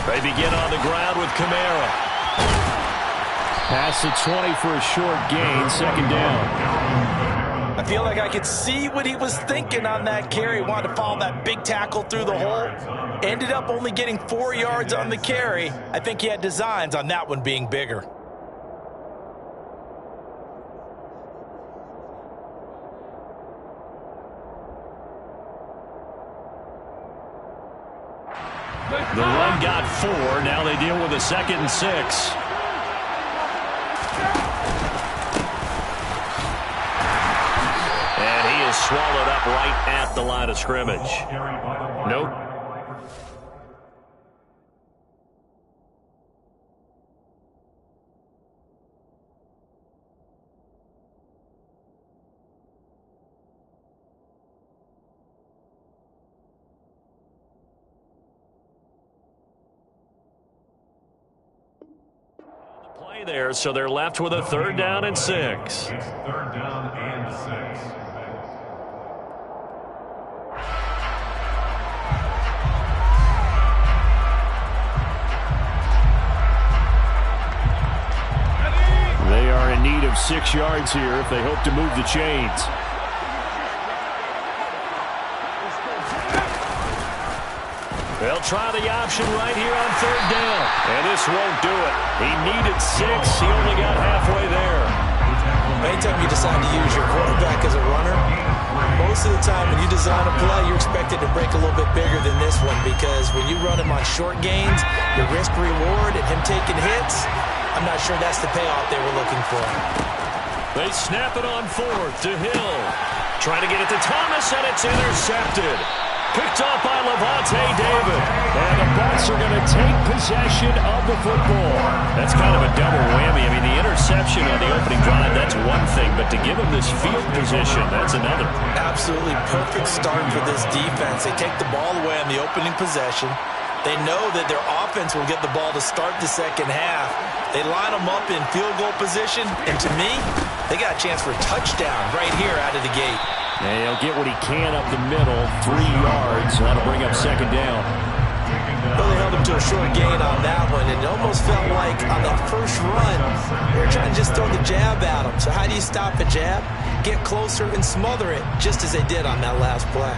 They begin on the ground with Kamara. Past the 20 for a short gain, second down. I feel like I could see what he was thinking on that carry. Wanted to follow that big tackle through the hole. Ended up only getting 4 yards on the carry. I think he had designs on that one being bigger. The run got 4. Now they deal with a 2nd and 6. And he is swallowed up right at the line of scrimmage. Nope. Play there, so they're left with a 3rd down and 6. It's 3rd down and 6. They are in need of 6 yards here if they hope to move the chains. They'll try the option right here on 3rd down. And this won't do it. He needed 6. He only got halfway there. Anytime you decide to use your quarterback as a runner, most of the time when you design a play, you're expected to break a little bit bigger than this one, because when you run him on short gains, your risk-reward and him taking hits, I'm not sure that's the payoff they were looking for. They snap it on 4th to Hill. Trying to get it to Thomas, and it's intercepted. Picked off by Levante David. And the Bucs are going to take possession of the football. That's kind of a double whammy. I mean, the interception on the opening drive, that's one thing. But to give him this field position, that's another. Absolutely perfect start for this defense. They take the ball away on the opening possession. They know that their offense will get the ball to start the second half. They line them up in field goal position. And to me, they got a chance for a touchdown right here out of the gate. And he'll get what he can up the middle, 3 yards. That'll bring up 2nd down. Well, they held him to a short gain on that one. And it almost felt like on that first run, they were trying to just throw the jab at him. So how do you stop a jab? Get closer and smother it, just as they did on that last play.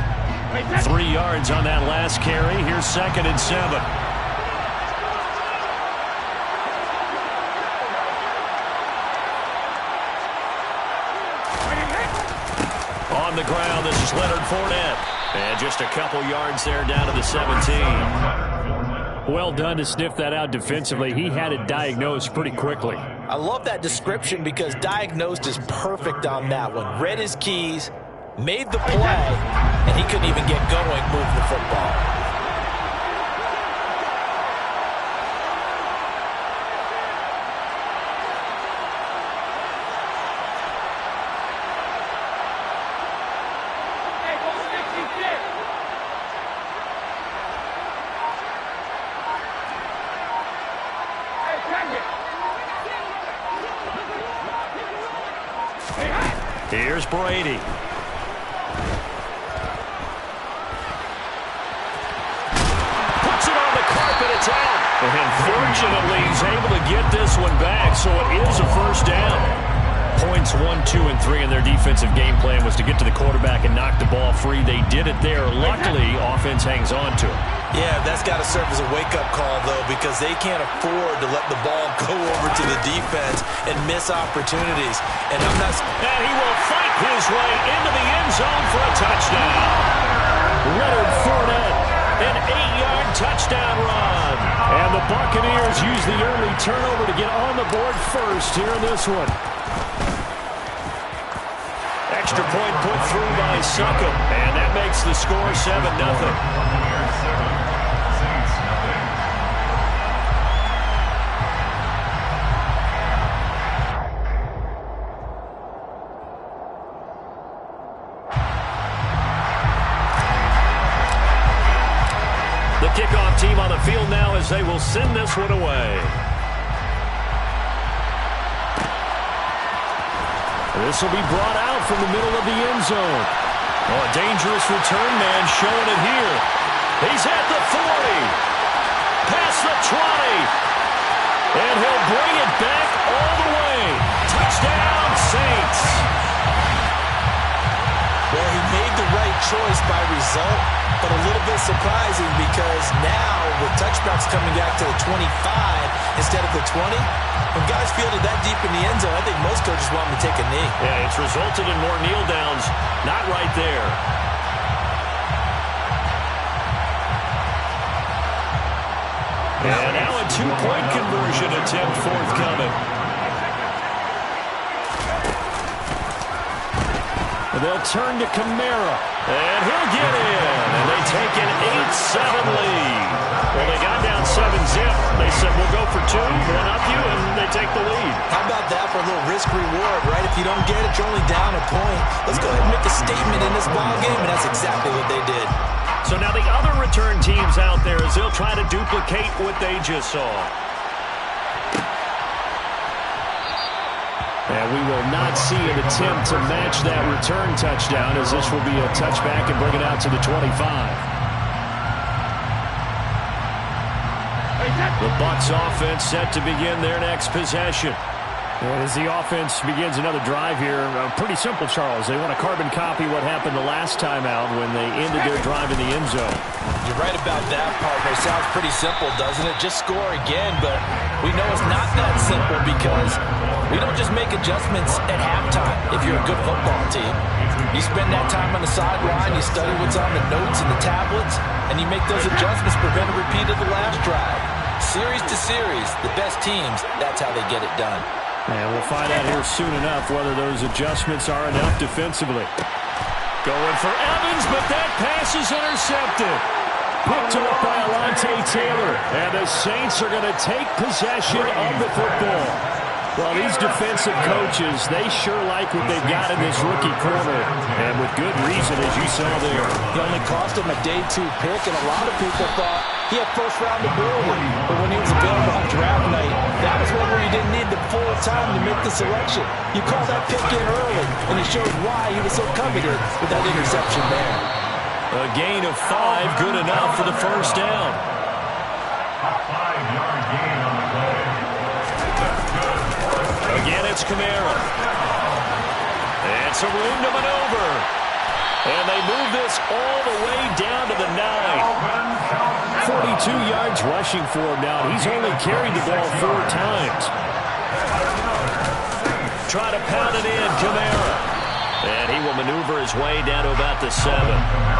3 yards on that last carry. Here's 2nd and 7. On the ground, this is Leonard Fournette. And just a couple yards there down to the 17. Well done to sniff that out defensively. He had it diagnosed pretty quickly. I love that description, because diagnosed is perfect on that one. Read his keys, made the play, and he couldn't even get going moving the football. Here's Brady. Puts it on the carpet. It's out. And fortunately, he's able to get this one back, so it is a 1st down. Points 1, 2, and 3 in their defensive game plan was to get to the quarterback and knock the ball free. They did it there. Luckily, offense hangs on to it. Yeah, that's got to serve as a wake-up call, though, because they can't afford to let the ball go over to the defense and miss opportunities. And he will fight his way into the end zone for a touchdown. Leonard Fournette, an 8-yard touchdown run. And the Buccaneers use the early turnover to get on the board first here in this one. Extra point put through by Succop, and that makes the score 7-0. The kickoff team on the field now as they will send this one away. This will be brought out from the middle of the end zone. Oh, a dangerous return man showing it here. He's at the 40. Past the the 20. And he'll bring it back all the way. Touchdown, Saints. Well, he made the right choice by result, but a little bit surprising because now with touchdowns coming back to the 25 instead of the 20, when guys fielded that deep in the end zone, I think most coaches want them to take a knee. Yeah, it's resulted in more kneel downs. Not right there. And now a two-point conversion attempt forthcoming. They'll turn to Kamara, and he'll get in. And they take an 8-7 lead. Well, they got down 7-zip. They said, we'll go for two, one up you, and they take the lead. How about that for a little risk-reward, right? If you don't get it, you're only down a point. Let's go ahead and make a statement in this ballgame, and that's exactly what they did. So now the other return teams out there as they'll try to duplicate what they just saw. And we will not see an attempt to match that return touchdown as this will be a touchback and bring it out to the 25. The Bucs offense set to begin their next possession. As the offense begins another drive here, pretty simple, Charles. They want to carbon copy what happened the last time out when they ended their drive in the end zone. You're right about that, partner. Sounds pretty simple, doesn't it? Just score again, but we know it's not that simple because we don't just make adjustments at halftime if you're a good football team. You spend that time on the sideline, you study what's on the notes and the tablets, and you make those adjustments, prevent a repeat of the last drive. Series to series, the best teams, that's how they get it done. And we'll find out here soon enough whether those adjustments are enough defensively. Going for Evans, but that pass is intercepted. Picked up by Alontae Taylor. And the Saints are going to take possession of the football. Well, these defensive coaches, they sure like what they've got in this rookie corner. And with good reason, as you saw there. He only cost him a day 2 pick, and a lot of people thought he had first round ability. But when he was available on draft night, that was one where you didn't need the full time to make the selection. You call that pick in early, and it shows why he was so coveted with that interception there. A gain of 5, good enough for the first down. A 5-yard gain on the play. Again, it's Kamara. And some room to maneuver. And they move this all the way down to the 9. 42 yards rushing for him now. He's only carried the ball 4 times. Try to pound it in, Kamara. And he will maneuver his way down to about the 7.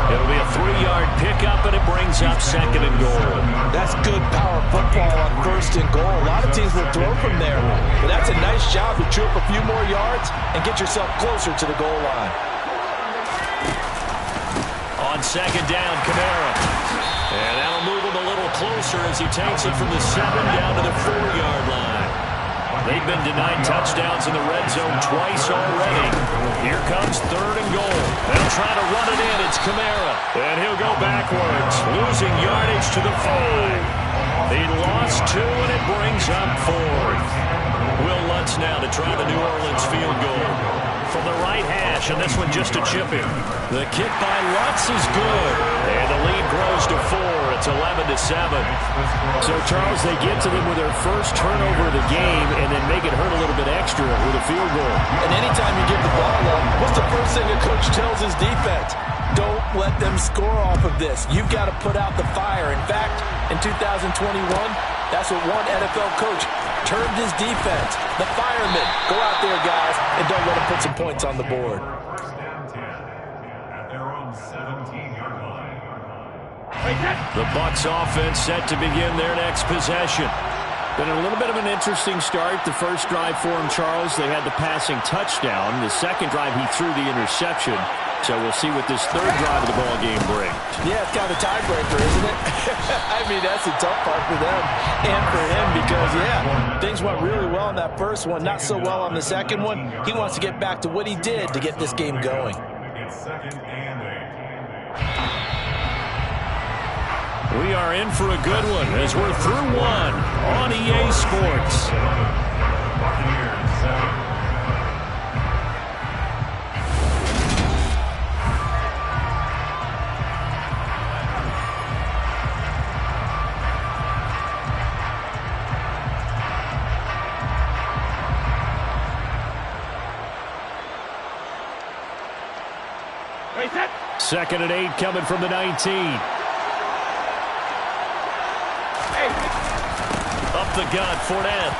It'll be a 3-yard pickup, and it brings up 2nd and goal. That's good power football on 1st and goal. A lot of teams will throw from there, but that's a nice job to chew up a few more yards and get yourself closer to the goal line. On 2nd down, Kamara. And that'll move him a little closer as he takes it from the 7 down to the 4-yard line. They've been denied touchdowns in the red zone twice already. Here comes 3rd and goal. They'll try to run it in. It's Kamara. And he'll go backwards, losing yardage to the 5. He lost 2, and it brings up 4th. Will Lutz now to try the New Orleans field goal. From the right hash, and this one just a chip in. The kick by Lutz is good. And the lead grows to 4. It's 11-7. So, Charles, they get to them with their first turnover of the game and then make it hurt a little bit extra with a field goal. And anytime you give the ball up, what's the first thing a coach tells his defense? Don't let them score off of this. You've got to put out the fire. In fact, in 2021, that's what one NFL coach termed his defense. The firemen. Go out there, guys, and don't let them put some points on the board. First down 10 at their own 17-yard line. The Bucs offense set to begin their next possession. Been a little bit of an interesting start. The first drive for him, Charles, they had the passing touchdown. The second drive, he threw the interception. So we'll see what this 3rd drive of the ball game brings. Yeah, it's kind of a tiebreaker, isn't it? I mean, that's the tough part for them and for him because, yeah, things went really well in that first one, not so well on the second one. He wants to get back to what he did to get this game going. It's 2nd and 8. We are in for a good one as we're through 1 on EA Sports. Buccaneers 7. 2nd and 8 coming from the 19. Up the gut, Fournette.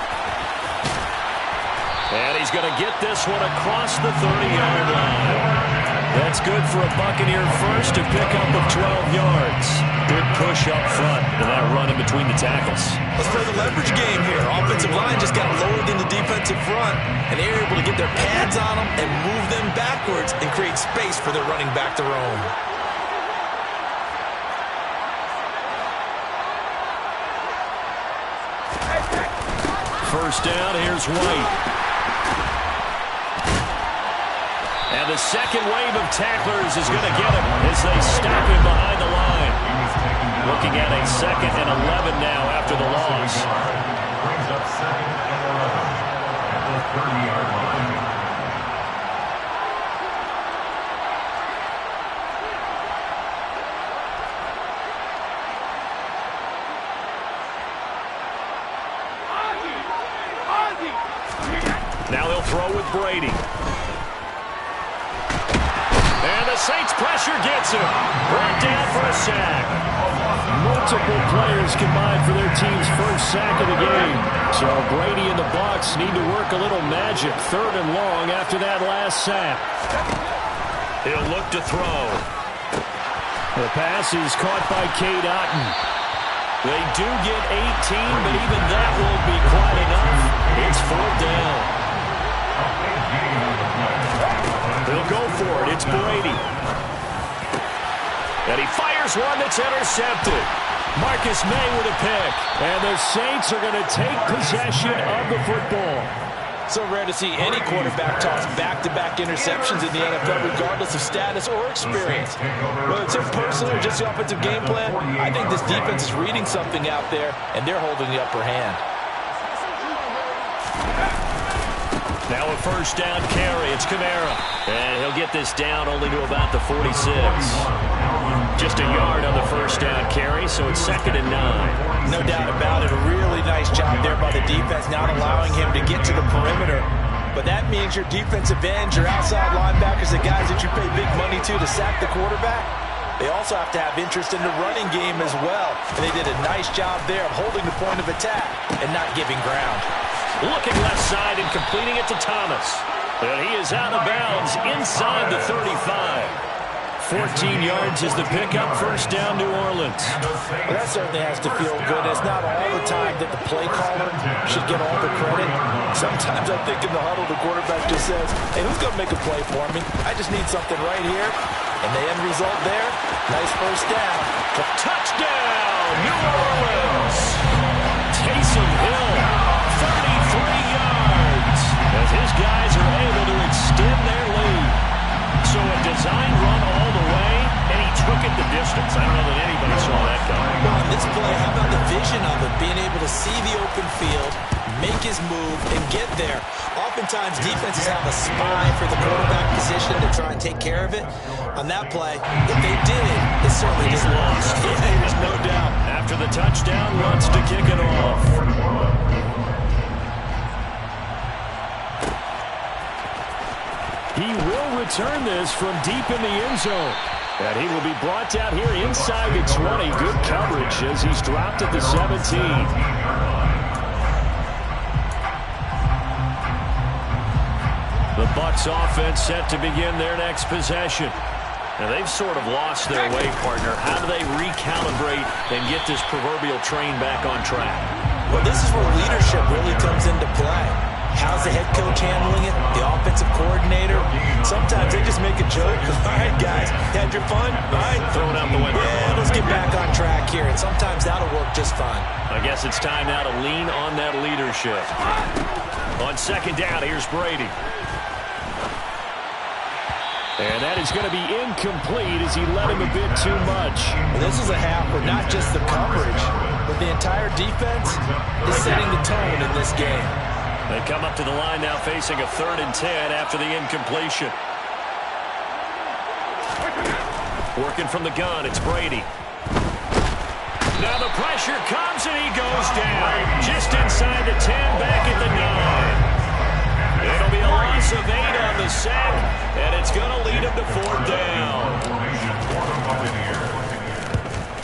And he's going to get this one across the 30-yard line. That's good for a Buccaneer first to pick up of 12 yards. Good push up front and that run in between the tackles. Let's play the leverage game here. Offensive line just got lowered in the defensive front, and they're able to get their pads on them and move them backwards and create space for their running back to roam. First down, here's White. And the second wave of tacklers is going to get him as they stop him behind the line. Looking at a 2nd and 11 now after the loss. Brings up 2nd and 11 at the 30-yard line. Now they'll throw with Brady. And the Saints pressure gets him. Brought down for a sack. Multiple players combined for their team's first sack of the game. So Brady and the Bucs need to work a little magic. 3rd and long after that last sack. He'll look to throw. The pass is caught by Cade Otton. They do get 18, but even that won't be quite enough. It's 4th down. They'll go for it. It's Brady. And he fires one that's intercepted. Marcus May with a pick. And the Saints are going to take possession of the football. So rare to see any quarterback toss back-to-back interceptions in the NFL, regardless of status or experience. Whether it's him personally or just the offensive game plan, I think this defense is reading something out there, and they're holding the upper hand. Now a first down carry. It's Kamara. And he'll get this down only to about the 46. Just a yard on the first down carry, so it's 2nd and 9. No doubt about it. A really nice job there by the defense, not allowing him to get to the perimeter. But that means your defensive ends, your outside linebackers, the guys that you pay big money to sack the quarterback, they also have to have interest in the running game as well. And they did a nice job there of holding the point of attack and not giving ground. Looking left side and completing it to Thomas. And he is out of bounds inside the 35. 14 yards is the pickup. First down, New Orleans. Well, that certainly has to feel good. It's not all the time that the play caller should get all the credit. Sometimes I think in the huddle, the quarterback just says, hey, who's going to make a play for me? I just need something right here. And the end result there, nice first down. Touchdown, New Orleans. Taysom Hill, 33 yards. As his guys are able to extend their lead. So a design run all the way, and he took it the distance. I don't know that anybody saw that coming. Well, in this play, how about the vision of it? Being able to see the open field, make his move, and get there. Oftentimes, defenses have a spy for the quarterback position to try and take care of it. On that play, if they did it certainly He's didn't lost. Yeah, there's no doubt. After the touchdown, runs to kick it off. He will return this from deep in the end zone. And he will be brought down here inside the 20. Good coverage as he's dropped at the 17. The Bucs offense set to begin their next possession. Now they've sort of lost their way, partner. How do they recalibrate and get this proverbial train back on track? Well, this is where leadership really comes into play. How's the head coach handling it? The offensive coordinator? Sometimes they just make a joke. All right, guys, you had your fun? All right. Throw it out the window. Yeah, let's get back on track here. And sometimes that'll work just fine. I guess it's time now to lean on that leadership. On second down, here's Brady. And that is going to be incomplete as he led him a bit too much. This is a half where not just the coverage, but the entire defense is setting the tone in this game. They come up to the line now facing a 3rd and 10 after the incompletion. Working from the gun, it's Brady. Now the pressure comes and he goes down. Just inside the 10, back at the 9. It'll be a loss of 8 on the sack, and it's going to lead them to 4th down.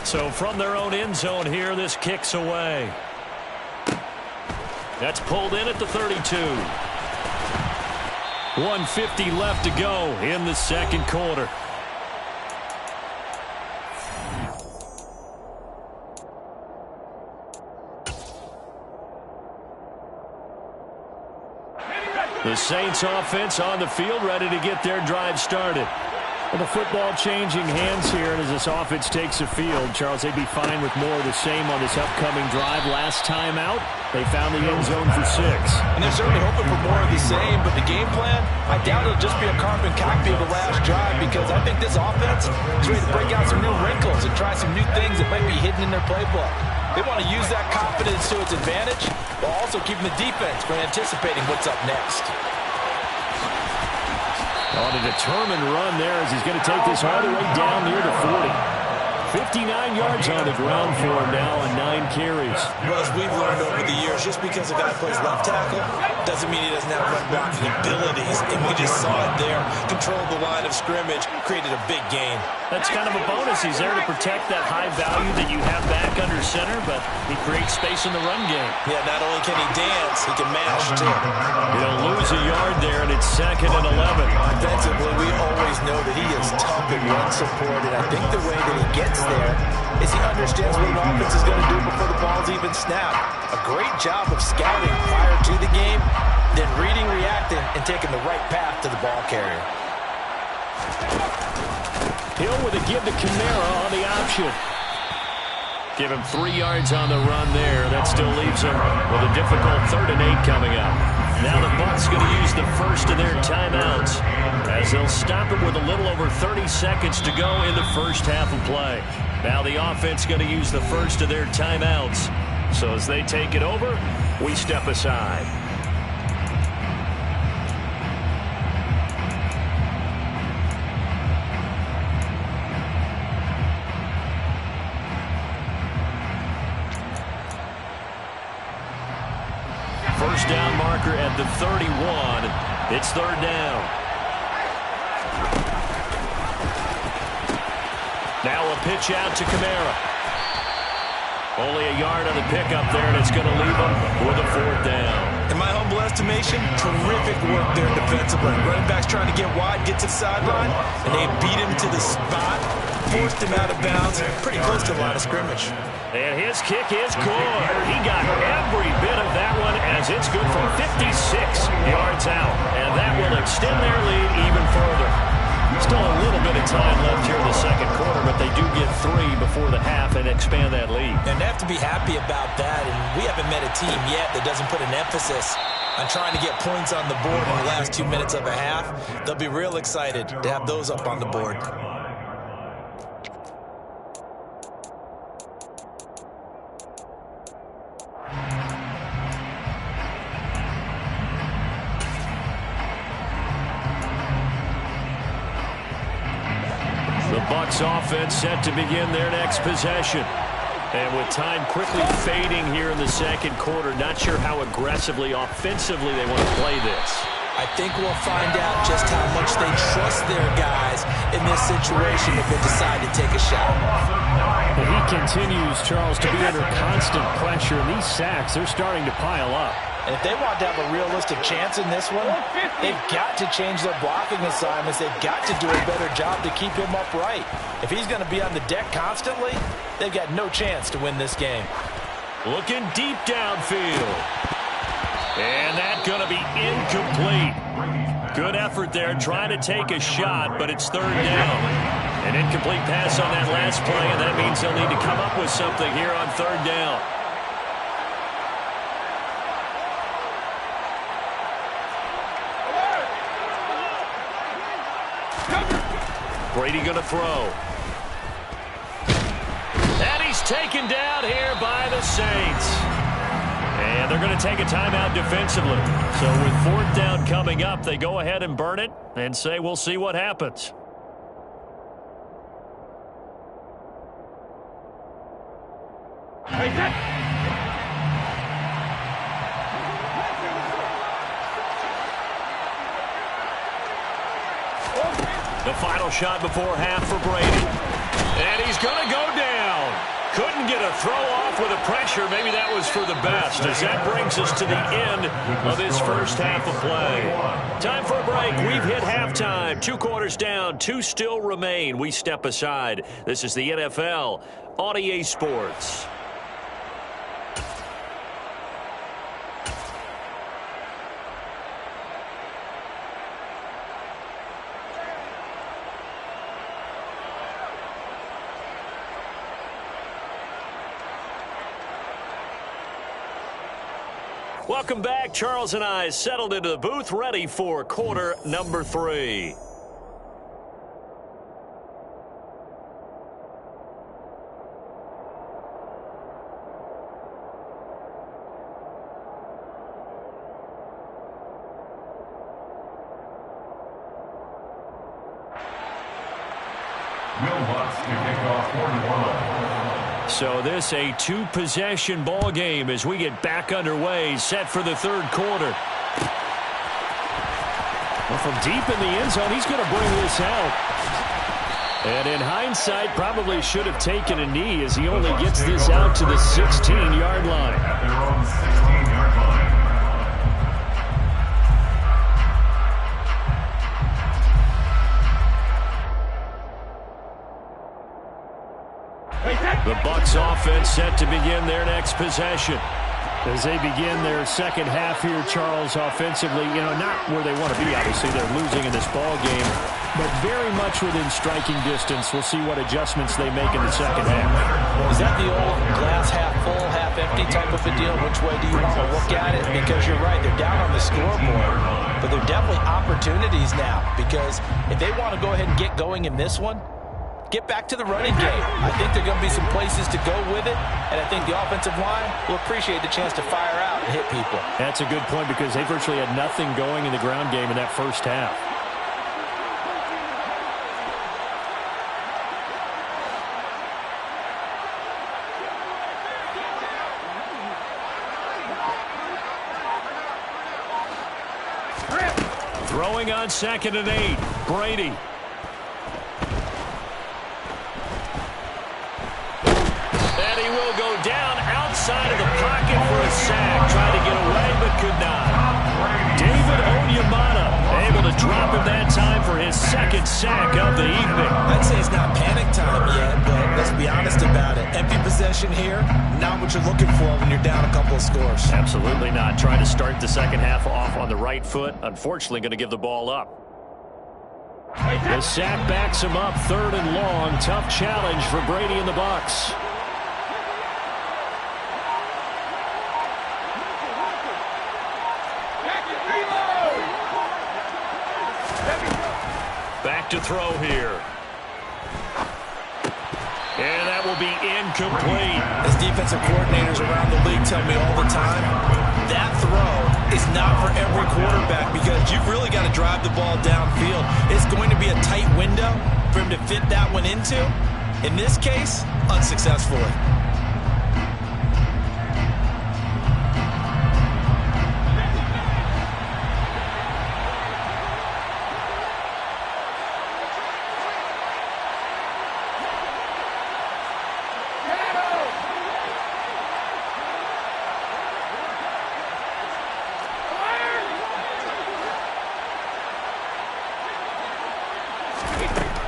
So from their own end zone here, this kicks away. That's pulled in at the 32. 1:50 left to go in the second quarter. The Saints offense on the field, ready to get their drive started. Well, the football changing hands here as this offense takes the field. Charles, they'd be fine with more of the same on this upcoming drive. Last time out, they found the end zone for 6. And they're certainly hoping for more of the same, but the game plan, I doubt it'll just be a carbon copy of the last drive, because I think this offense is ready to break out some new wrinkles and try some new things that might be hidden in their playbook. They want to use that confidence to its advantage, while also keeping the defense from anticipating what's up next. On a determined run there as he's going to take this all the way down near the 40. 59 yards on the ground for him now on 9 carries. Well, as we've learned over the years, just because a guy plays left tackle doesn't mean he doesn't have run blocking abilities, and we just saw it there. Controlled the line of scrimmage, created a big gain. That's kind of a bonus. He's there to protect that high value that you have back under center, but he creates space in the run game. Yeah, not only can he dance, he can mash too. He'll lose a yard there, and it's 2nd and 11. Defensively, we always know that he is tough in run support, and I think the way that he gets there is he understands what an offense is going to do before the ball's even snapped. A great job of scouting prior to the game, then reading, reacting, and taking the right path to the ball carrier. Hill with a give to Kamara on the option. Give him 3 yards on the run there. That still leaves him with a difficult 3rd and 8 coming up. Now the Bucs going to use the first of their timeouts as they'll stop it with a little over 30 seconds to go in the first half of play. Now the offense going to use the first of their timeouts. So as they take it over, we step aside. First down marker at the 31. It's 3rd down. Now a pitch out to Kamara. Only a yard on the pickup there, and it's going to leave him with a 4th down. In my humble estimation, terrific work there defensively. Running back's trying to get wide, get to the sideline, and they beat him to the spot, forced him out of bounds, pretty close to the line of scrimmage. And his kick is good. He got every bit of that one as it's good from 56 yards out. And that will extend their lead even further. Still a little bit of time left here in the second quarter, but they do get 3 before the half and expand that lead. And they have to be happy about that. And we haven't met a team yet that doesn't put an emphasis on trying to get points on the board in the last 2 minutes of a half. They'll be real excited to have those up on the board. Bucs offense set to begin their next possession. And with time quickly fading here in the second quarter, not sure how aggressively, offensively they want to play this. I think we'll find out just how much they trust their guys in this situation if they decide to take a shot. And he continues, Charles, to be under constant pressure. And these sacks, they're starting to pile up. And if they want to have a realistic chance in this one, they've got to change their blocking assignments. They've got to do a better job to keep him upright. If he's going to be on the deck constantly, they've got no chance to win this game. Looking deep downfield. And that's going to be incomplete. Good effort there trying to take a shot, but it's 3rd down. An incomplete pass on that last play, and that means they'll need to come up with something here on 3rd down. Brady going to throw. And he's taken down here by the Saints. And they're going to take a timeout defensively. So with 4th down coming up, they go ahead and burn it and say we'll see what happens. final shot before half for Brady. And he's going to go down. Couldn't get a throw off with the pressure. Maybe that was for the best, as that brings us to the end of this first half of play. Time for a break. We've hit halftime. 2 quarters down. 2 still remain. We step aside. This is the NFL on EA Sports. Welcome back. Charles and I settled into the booth, ready for quarter number 3. Will Lutz to kick off quarter 1. So this a 2-possession ball game as we get back underway, set for the third quarter. Well, from deep in the end zone, he's going to bring this out. And in hindsight, probably should have taken a knee as he only gets this out to the 16-yard line. At their own 16-yard line. The Bucs offense set to begin their next possession. As they begin their second half here, Charles, offensively, not where they want to be, obviously. They're losing in this ball game, but very much within striking distance. We'll see what adjustments they make in the second half. Is that the old glass half full, half empty type of a deal? Which way do you want to look at it? Because you're right, they're down on the scoreboard, but they're definitely opportunities now, because if they want to go ahead and get going in this one, get back to the running game. I think there are going to be some places to go with it, and I think the offensive line will appreciate the chance to fire out and hit people. That's a good point, because they virtually had nothing going in the ground game in that first half. Throwing on 2nd and 8, Brady. And he will go down outside of the pocket for a sack. Tried to get away, but could not. David Onyemata able to drop him that time for his 2nd sack of the evening. I'd say it's not panic time yet, but let's be honest about it. Empty possession here, not what you're looking for when you're down a couple of scores. Absolutely not. Trying to start the second half off on the right foot. Unfortunately, going to give the ball up. The sack backs him up, 3rd and long. Tough challenge for Brady and the Bucs. Back to throw here. And that will be incomplete. As defensive coordinators around the league tell me all the time, that throw is not for every quarterback, because you've really got to drive the ball downfield. It's going to be a tight window for him to fit that one into. In this case, unsuccessfully.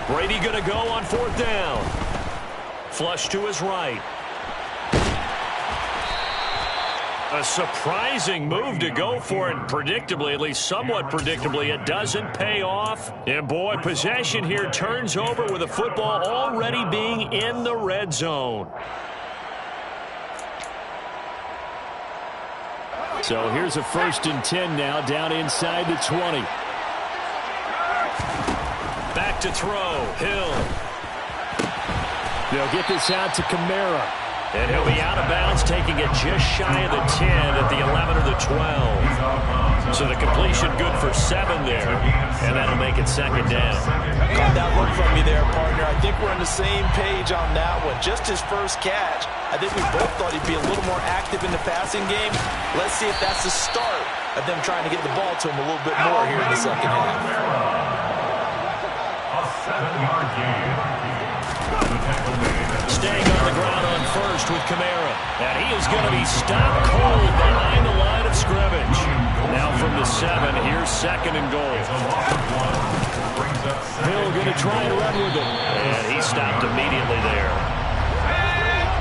Brady going to go on 4th down. Flush to his right. A surprising move to go for it. Predictably, at least somewhat predictably, it doesn't pay off. And boy, possession here turns over with the football already being in the red zone. So here's a 1st and 10 now, down inside the 20. Back to throw. Hill. They'll get this out to Kamara. And he'll be out of bounds, taking it just shy of the 10 at the 11 or the 12. So the completion good for 7 there. And that'll make it 2nd down. Caught that look from you there, partner. I think we're on the same page on that one. Just his first catch. I think we both thought he'd be a little more active in the passing game. Let's see if that's the start of them trying to get the ball to him a little bit more here in the second half. 7-yard gain. The tackle made. Staying on the ground on first with Kamara. And he is going to be stopped cold behind the line of scrimmage. Now from the 7, here's 2nd and goal. It's a loss of 1. Brings up 7. Hill going to try and run with it. And he stopped immediately there.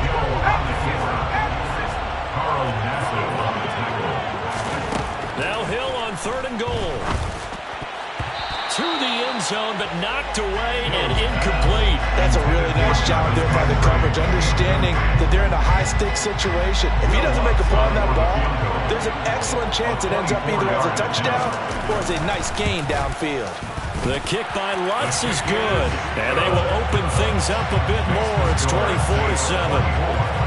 Hill on the hit. Carl Nassib on the tackle. Now Hill on 3rd and goal. To the end zone, but knocked away and incomplete. That's a really nice job there by the coverage, understanding that they're in a high-stakes situation. If he doesn't make a play on that ball, there's an excellent chance it ends up either as a touchdown or as a nice gain downfield. The kick by Lutz is good, and they will open things up a bit more. It's 24-7.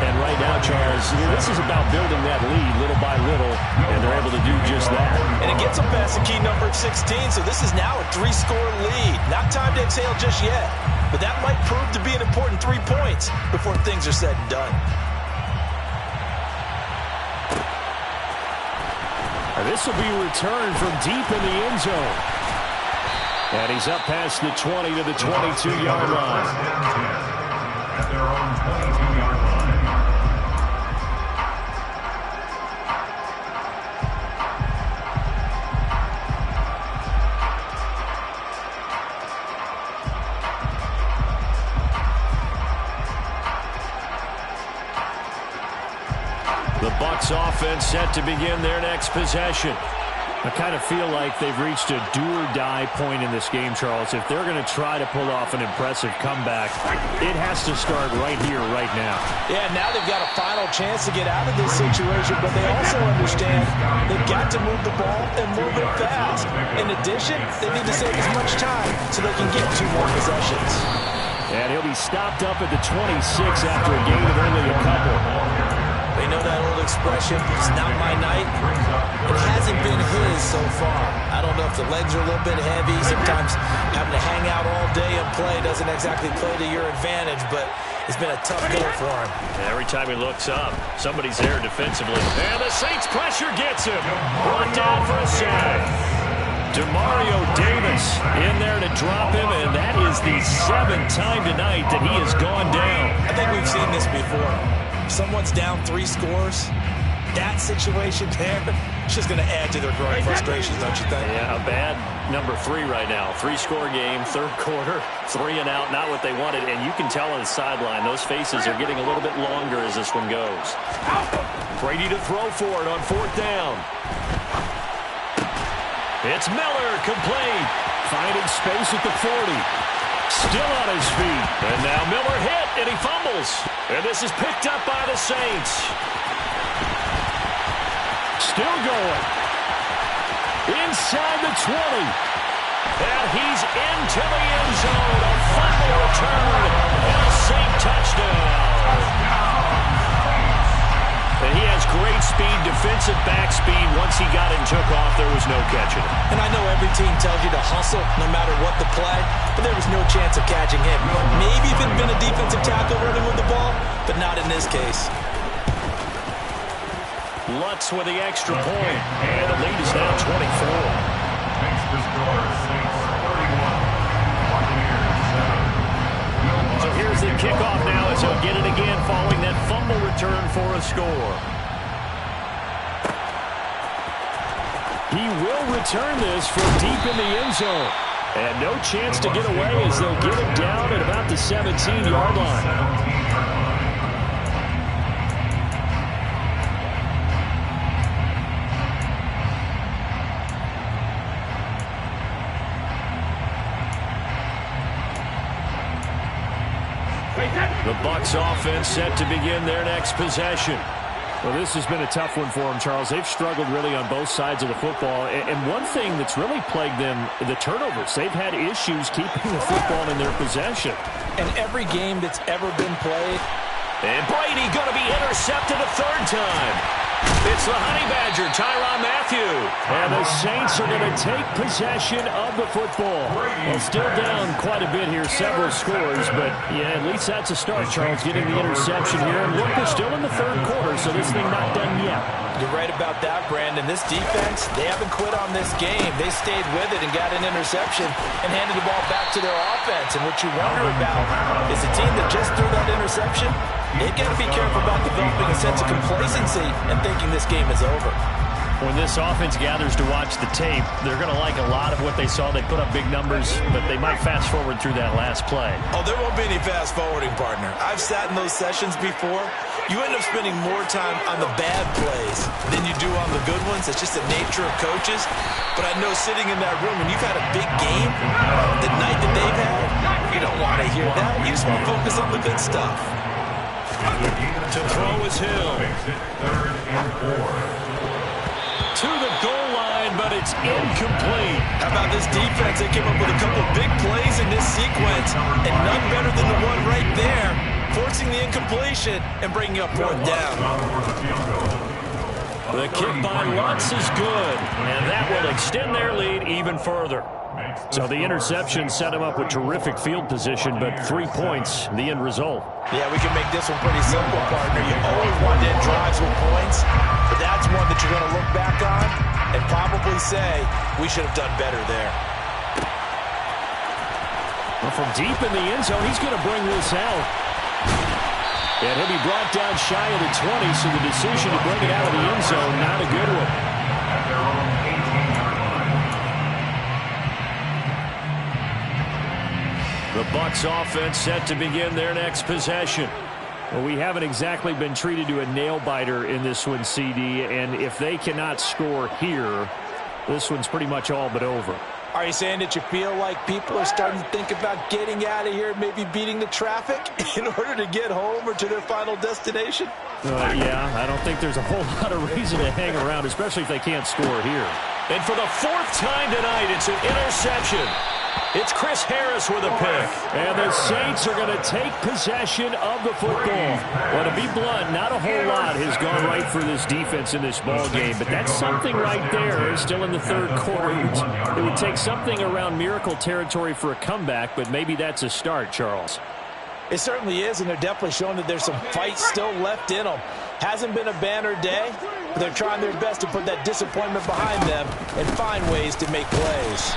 And right now, Charles, this is about building that lead little by little, and they're able to do just that. And it gets them past the key number of 16, so this is now a 3-score lead. Not time to exhale just yet, but that might prove to be an important 3 points before things are said and done. And this will be returned from deep in the end zone. And he's up past the 20 to the 22-yard line. At their own 22-yard line. The Bucs offense set to begin their next possession. I kind of feel like they've reached a do-or-die point in this game, Charles. If they're going to try to pull off an impressive comeback, it has to start right here, right now. Yeah, now they've got a final chance to get out of this situation, but they also understand they've got to move the ball and move it fast. In addition, they need to save as much time so they can get 2 more possessions. And he'll be stopped up at the 26 after a gain of only a couple. They know that old expression, it's not my night. It hasn't been his so far. I don't know if the legs are a little bit heavy. Sometimes having to hang out all day and play doesn't exactly play to your advantage, but it's been a tough go for him. Every time he looks up, somebody's there defensively. And the Saints pressure gets him. Brought down for a sack. Demario Davis in there to drop him, and that is the 7th time tonight that he has gone down. I think we've seen this before. Someone's down 3 scores. That situation there, it's just going to add to their growing frustrations, don't you think? Yeah, a bad number 3 right now. 3-score game, 3rd quarter, 3 and out, not what they wanted. And you can tell on the sideline, those faces are getting a little bit longer as this one goes. Brady to throw for it on 4th down. It's Miller, complete. Finding space at the 40. Still on his feet. And now Miller hit, and he fumbles. And this is picked up by the Saints. Still going. Inside the 20. And he's into the end zone. A fumble return. And a Saint touchdown. And he has great speed, defensive back speed. Once he got it and took off, there was no catching him. And I know every team tells you to hustle no matter what the play, but there was no chance of catching him. Maybe if it had been a defensive tackle running with the ball, but not in this case. Lutz with the extra point, and the lead is now 24. Makes the score Saints 31. Buccaneers 7. So here's the kickoff now as he'll get it again following that fumble return for a score. He will return this from deep in the end zone. And no chance to get away as they'll get him down at about the 17-yard line. 17-yard line. The Bucs offense set to begin their next possession. Well, this has been a tough one for them, Charles. They've struggled really on both sides of the football. And one thing that's really plagued them, the turnovers. They've had issues keeping the football in their possession. And every game that's ever been played. And Brady going to be intercepted a 3rd time. It's the Honey Badger, Tyrann Mathieu. And the Saints are going to take possession of the football. Well, still down quite a bit here, several scores, but yeah, at least that's a start, Charles, getting the interception here. And look, we're still in the 3rd quarter, so this thing not done yet. You're right about that, Brandon. This defense, they haven't quit on this game. They stayed with it and got an interception and handed the ball back to their offense. And what you wonder about is a team that just threw that interception, they've got to be careful about developing a sense of complacency and thinking this game is over. When this offense gathers to watch the tape, they're going to like a lot of what they saw. They put up big numbers, but they might fast forward through that last play. Oh, there won't be any fast forwarding, partner. I've sat in those sessions before. You end up spending more time on the bad plays than you do on the good ones. It's just the nature of coaches. But I know sitting in that room, when you've had a big game, the night that they've had, you don't want to hear that. You just want to focus on the good stuff. To throw is Hill. 3rd and 4. To the goal line, but it's incomplete. How about this defense? They came up with a couple big plays in this sequence, and none better than the one right there, forcing the incompletion and bringing up 4th down. The kick by Lutz is good, and that will extend their lead even further. So the interception set him up with terrific field position, but 3 points, the end result. Yeah, we can make this one pretty simple, partner. You always want to end drives with points, but that's one that you're going to look back on and probably say, we should have done better there. Well, from deep in the end zone, he's going to bring this out. And he'll be brought down shy of the 20, so the decision to bring it out of the end zone, not a good one. At their own 18-yard line. The Bucs offense set to begin their next possession. Well, we haven't exactly been treated to a nail-biter in this one, CD, and if they cannot score here, this one's pretty much all but over. Are you saying that you feel like people are starting to think about getting out of here, maybe beating the traffic in order to get home or to their final destination? Yeah, I don't think there's a whole lot of reason to hang around, especially if they can't score here. And for the 4th time tonight, it's an interception. It's Chris Harris with a pick. And the Saints are going to take possession of the football. Well, to be blunt, not a whole lot has gone right for this defense in this ball game, but that's something right there. Still in the 3rd quarter. It would take something around miracle territory for a comeback, but maybe that's a start, Charles. It certainly is, and they're definitely showing that there's some fight still left in them. Hasn't been a banner day, but they're trying their best to put that disappointment behind them and find ways to make plays.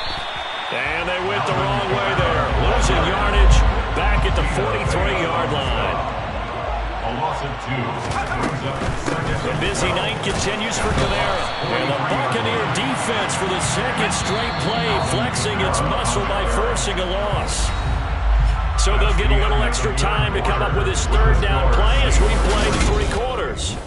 And they went the wrong way there. Losing yardage back at the 43-yard line. A loss of 2. Brings up 2nd. The busy night continues for Kamara. And the Buccaneer defense for the 2nd straight play, flexing its muscle by forcing a loss. So they'll get a little extra time to come up with his 3rd down play as we play 3 quarters.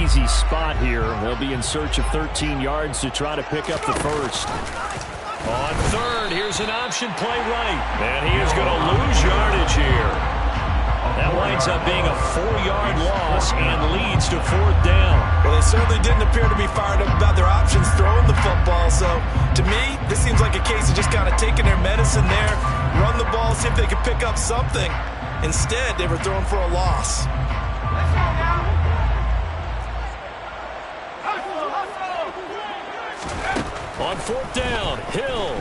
Easy spot here. They'll be in search of 13 yards to try to pick up the 1st. On 3rd, here's an option play right. And he is going to lose yardage here. That winds up being a 4-yard loss and leads to 4th down. Well, they certainly didn't appear to be fired up about their options throwing the football. So, to me, this seems like a case of just kind of taking their medicine there, run the ball, see if they could pick up something. Instead, they were throwing for a loss. On 4th down, Hill.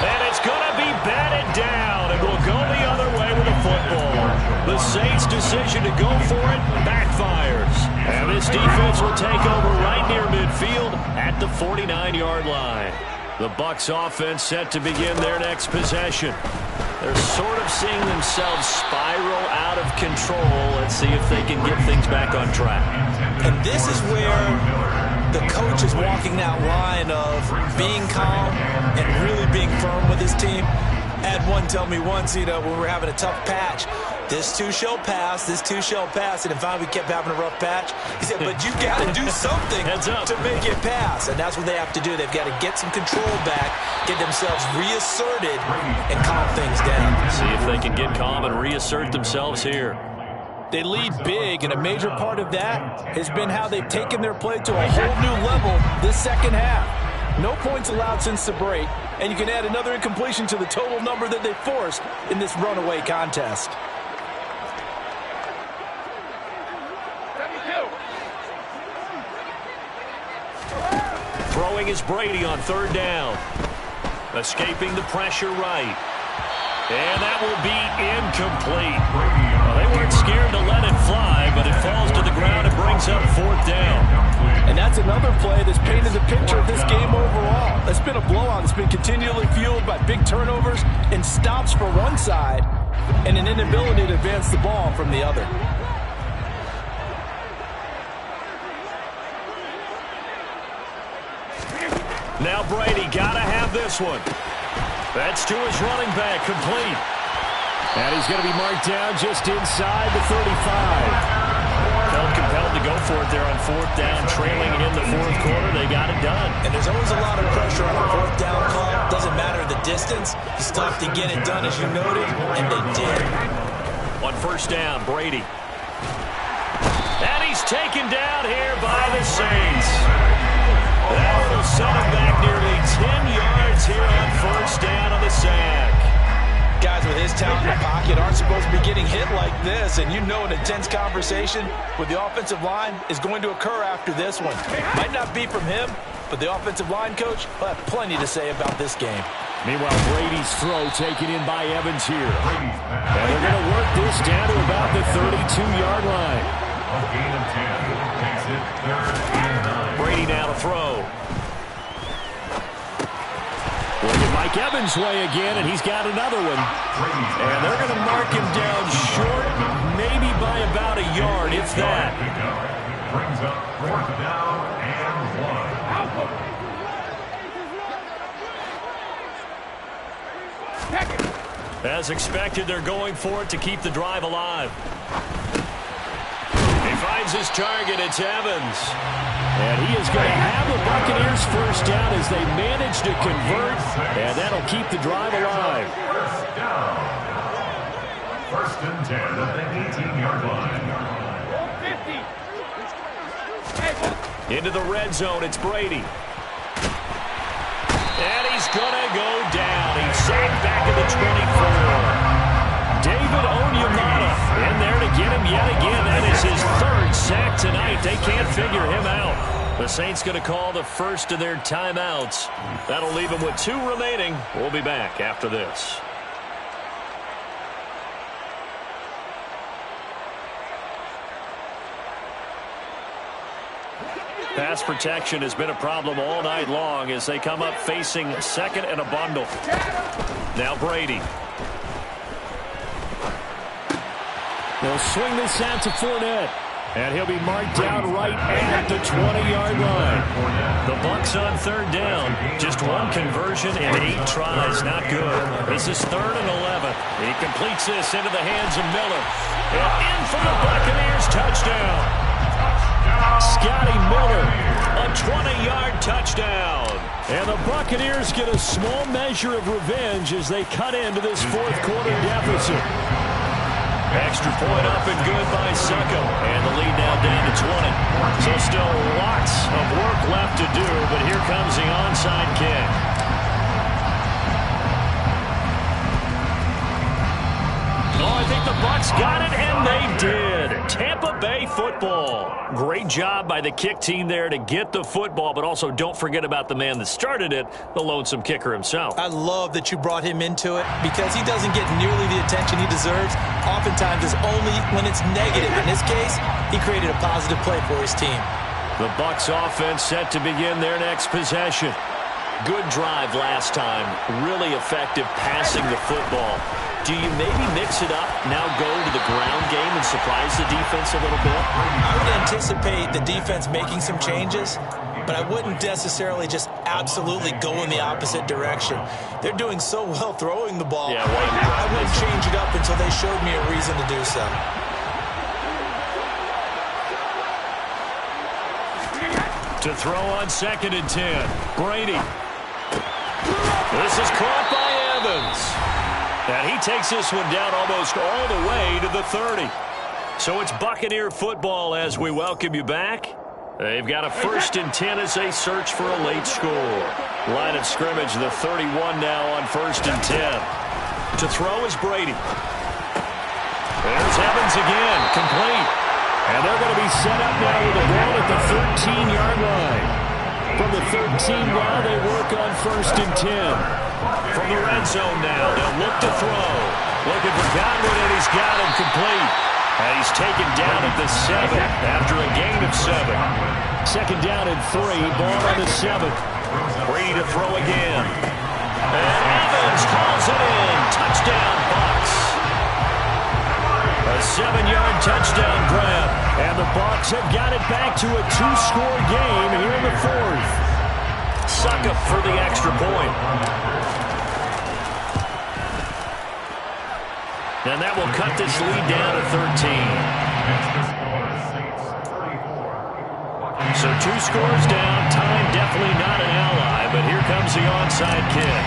And it's going to be batted down, and will go the other way with the football. The Saints' decision to go for it backfires. And this defense will take over right near midfield at the 49-yard line. The Bucs offense set to begin their next possession. They're sort of seeing themselves spiral out of control. Let's see if they can get things back on track. And this is where the coach is walking that line of being calm and really being firm with his team. Had one tell me once, when we're having a tough patch, this too shall pass, this too shall pass. And if we kept having a rough patch, he said, but you got to do something to make it pass. And that's what they have to do. They've got to get some control back, get themselves reasserted, and calm things down. See if they can get calm and reassert themselves here. They lead big, and a major part of that has been how they've taken their play to a whole new level this 2nd half. No points allowed since the break, and you can add another incompletion to the total number that they forced in this runaway contest. Throwing is Brady on third down. Escaping the pressure right. And that will be incomplete. Well, they weren't scared to let it fly, but it falls to the ground and brings up fourth down. And that's another play that's painted the picture of this game overall. It's been a blowout. It's been continually fueled by big turnovers and stops for one side and an inability to advance the ball from the other. Now Brady got to have this one. That's to his running back, complete. And he's going to be marked down just inside the 35. Felt compelled to go for it there on fourth down, trailing in the fourth quarter. They got it done. And there's always a lot of pressure on a fourth down call. Doesn't matter the distance. You still have to get it done, as you noted, and they did. On first down, Brady. And he's taken down here by the Saints. That will set him back nearly 10 yards here on first down on the sack. Guys with his talent in the pocket aren't supposed to be getting hit like this, and you know an intense conversation with the offensive line is going to occur after this one. Might not be from him, but the offensive line coach will have plenty to say about this game. Meanwhile, Brady's throw taken in by Evans here. And they're going to work this down to about the 32-yard line. A gain of 10 makes it 3rd and 9. Brady now to throw. Looking Mike Evans' way again, and he's got another one. And they're going to mark him down short, maybe by about a yard, if that. Brings up 4th down and 1. As expected, they're going for it to keep the drive alive. He finds his target. It's Evans. And he is going to have the Buccaneers first down as they manage to convert, and that'll keep the drive alive. First down. 1st and 10 at the 18-yard line. Into the red zone, it's Brady. And he's going to go down. He's sacked back at the 24. David Onyemata in there to get him yet again. That is his 3rd sack tonight. They can't figure him out. The Saints going to call the first of their timeouts. That'll leave them with 2 remaining. We'll be back after this. Pass protection has been a problem all night long as they come up facing 2nd and a bundle. Now Brady. They'll swing this out to Fournette. And he'll be marked down right at the 20-yard line. The Bucs on 3rd down. Just 1 conversion and 8 tries. Not good. This is 3rd and 11. He completes this into the hands of Miller. And in for the Buccaneers. Touchdown. Scotty Miller, a 20-yard touchdown. And the Buccaneers get a small measure of revenge as they cut into this 4th quarter deficit. Extra point up and good by Succo. And the lead now down to 20. So still lots of work left to do, but here comes the onside kick. Oh, I think the Bucs got it, and they did. Tampa Bay football. Great job by the kick team there to get the football, but also don't forget about the man that started it, the lonesome kicker himself. I love that you brought him into it because he doesn't get nearly the attention he deserves. Oftentimes it's only when it's negative. In this case, he created a positive play for his team. The Bucs offense set to begin their next possession. Good drive last time. Really effective passing the football. Do you maybe mix it up, now go to the ground game and surprise the defense a little bit? I would anticipate the defense making some changes, but I wouldn't necessarily just absolutely go in the opposite direction. They're doing so well throwing the ball. Yeah, well, I wouldn't change it up until they showed me a reason to do so. To throw on 2nd and 10. Brady. This is caught by Evans. And he takes this one down almost all the way to the 30. So it's Buccaneer football as we welcome you back. They've got a 1st and 10 as they search for a late score. Line of scrimmage, the 31 now on 1st and 10. To throw is Brady. There's Evans again, complete. And they're going to be set up now with the ball at the 13-yard line. From the 13 now, they work on 1st and 10. From the red zone now, they'll look to throw. Looking for Godwin, and he's got him complete. And he's taken down at the 7 after a gain of 7. 2nd down and 3, ball on the 7. Brady to throw again. And Evans calls it in. Touchdown, Bucs. A 7-yard touchdown grab. And the Bucs have got it back to a 2-score game here in the 4th. Suckup for the extra point. And that will cut this lead down to 13. So 2 scores down. Time definitely not an ally, but here comes the onside kick.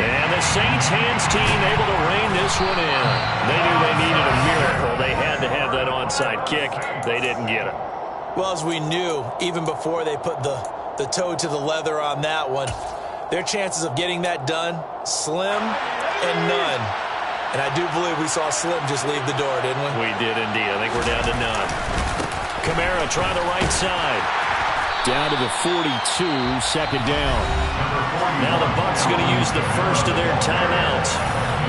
And the Saints hands team able to rein this one in. They knew they needed a miracle. They had to have that onside kick. They didn't get it. Well, as we knew, even before they put the toe to the leather on that one, their chances of getting that done, slim and none. And I do believe we saw Slim just leave the door, didn't we? We did indeed. I think we're down to none. Kamara trying the right side. Down to the 42, 2nd down. Now the Bucs going to use the first of their timeouts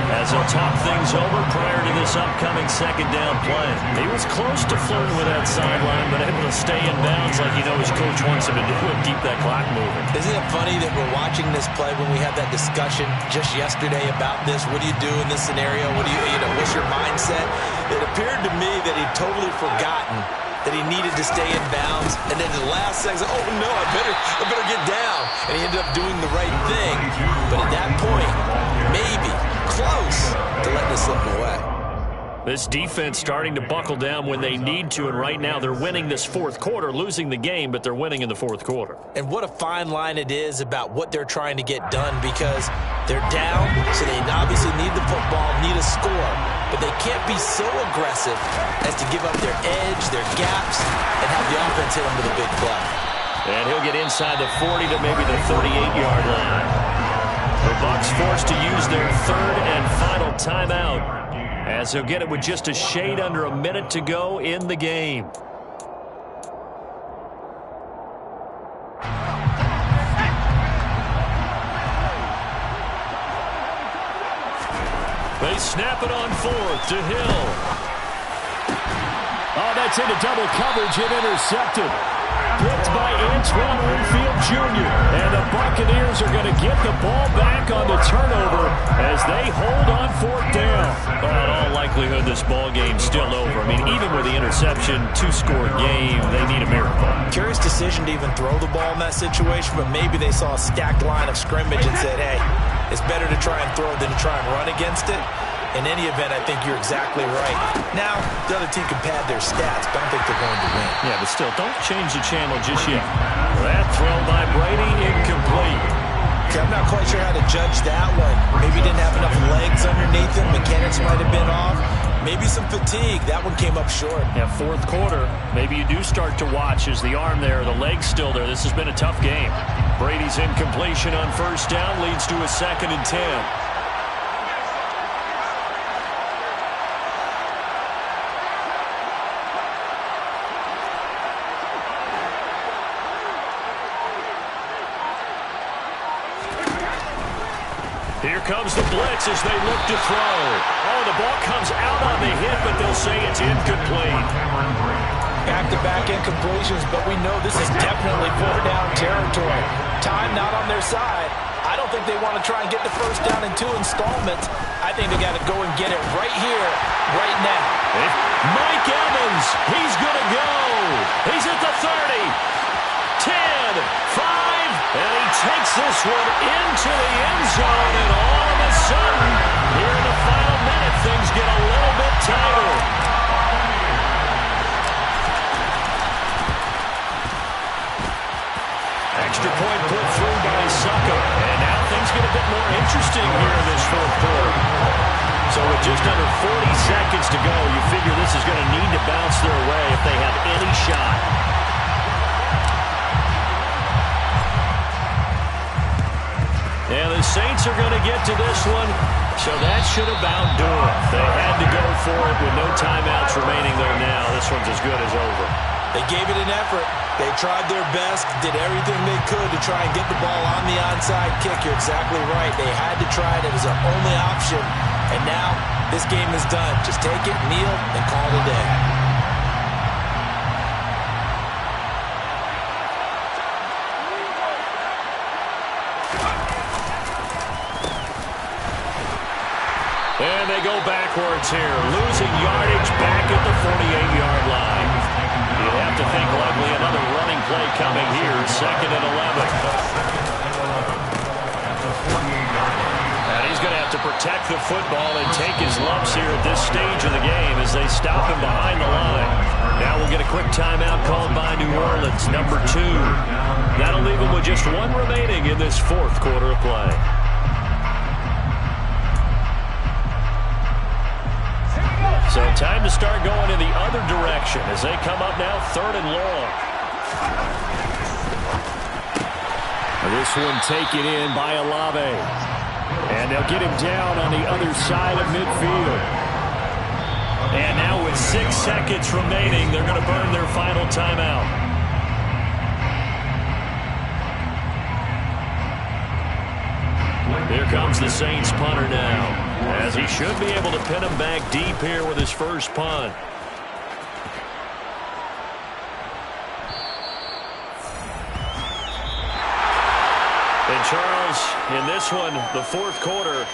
as they'll talk things over prior to this upcoming 2nd down play. He was close to flirting with that sideline, but able to stay in bounds like you know his coach wants him to do and keep that clock moving. Isn't it funny that we're watching this play when we had that discussion just yesterday about this? What do you do in this scenario? What do you know, what's your mindset? It appeared to me that he'd totally forgotten that he needed to stay in bounds, and then the last second, oh no, I better get down. And he ended up doing the right thing. But at that point, maybe close to letting it slip away. This defense starting to buckle down when they need to, and right now they're winning this 4th quarter, losing the game, but they're winning in the 4th quarter. And what a fine line it is about what they're trying to get done, because they're down, so they obviously need the football, need a score, but they can't be so aggressive as to give up their edge, their gaps, and have the offense hit them with a big play. And he'll get inside the 40 to maybe the 38-yard line. The Bucs forced to use their 3rd and final timeout, as they'll get it with just a shade under a minute to go in the game. They snap it on 4th to Hill. Oh, that's into double coverage and intercepted. Picked by Antoine Winfield Jr. And the Buccaneers are going to get the ball back on the turnover as they hold on 4th down. Well, in all likelihood, this ball game's still over. I mean, even with the interception, 2-score game, they need a miracle. Curious decision to even throw the ball in that situation, but maybe they saw a stacked line of scrimmage and said, hey, it's better to try and throw than to try and run against it. In any event, I think you're exactly right. Now, the other team can pad their stats, but I don't think they're going to win. Yeah, but still, don't change the channel just yet. That throw by Brady, incomplete. Okay, I'm not quite sure how to judge that one. Maybe he didn't have enough legs underneath him. Mechanics might have been off. Maybe some fatigue. That one came up short. Yeah, 4th quarter. Maybe you do start to watch as the arm there, the leg's still there. This has been a tough game. Brady's incompletion on 1st down leads to a 2nd and 10. Here comes the blitz as they look to throw. Oh, the ball comes out on the hit, but they'll say it's incomplete. Back-to-back incompletions, but we know this is definitely 4th-down territory. Time not on their side. I don't think they want to try and get the 1st down in 2 installments. I think they got to go and get it right here, right now. Mike Evans, he's going to go. He's at the 30, 10, 5. And he takes this one into the end zone, and all of a sudden, here in the final minute, things get a little bit tighter. Extra point put through by Suckup, and now things get a bit more interesting here in this 4th quarter. So with just under 40 seconds to go. You figure this is going to need to bounce their way if they have any shot. And the Saints are going to get to this one, so that should about do it. They had to go for it with no timeouts remaining there now. This one's as good as over. They gave it an effort. They tried their best, did everything they could to try and get the ball on the onside kick. You're exactly right. They had to try it. It was their only option. And now this game is done. Just take it, kneel, and call it a day. And they go backwards here, losing yardage back at the 48-yard line. You'd have to think likely another running play coming here, 2nd and 11. And he's going to have to protect the football and take his lumps here at this stage of the game as they stop him behind the line. Now we'll get a quick timeout called by New Orleans, number 2. That'll leave him with just 1 remaining in this 4th quarter of play. So time to start going in the other direction as they come up now 3rd and long. This one taken in by Olave. And they'll get him down on the other side of midfield. And now with 6 seconds remaining, they're going to burn their final timeout. Here comes the Saints punter now, as he should be able to pin him back deep here with his first punt. And Charles, in this one, the 4th quarter,